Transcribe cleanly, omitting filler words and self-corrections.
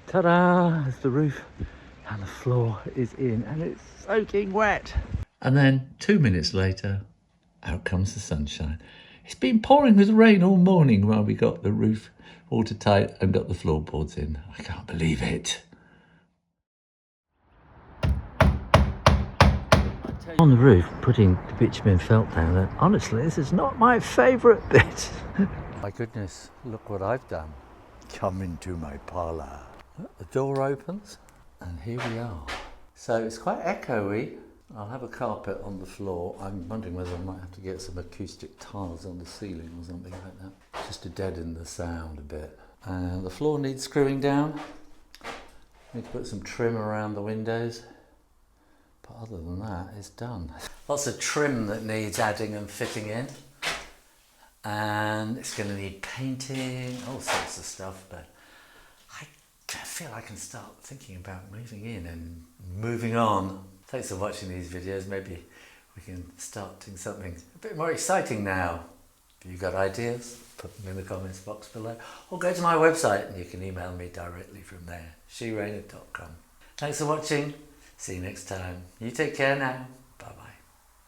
Ta-da! There's the roof and the floor is in and it's soaking wet. And then 2 minutes later, out comes the sunshine. It's been pouring with rain all morning while we got the roof watertight and got the floorboards in. I can't believe it. On the roof, putting the bitumen felt down there, honestly, this is not my favourite bit. My goodness, look what I've done. Come into my parlour. The door opens and here we are. So it's quite echoey. I'll have a carpet on the floor. I'm wondering whether I might have to get some acoustic tiles on the ceiling or something like that, just to deaden the sound a bit. And the floor needs screwing down. Need to put some trim around the windows. But other than that, it's done. Lots of trim that needs adding and fitting in. And it's going to need painting, all sorts of stuff, but I feel I can start thinking about moving in and moving on. Thanks for watching these videos. Maybe we can start doing something a bit more exciting now. If you've got ideas, put them in the comments box below, or go to my website and you can email me directly from there, sherainer.com. Thanks for watching. See you next time. You take care now. Bye bye.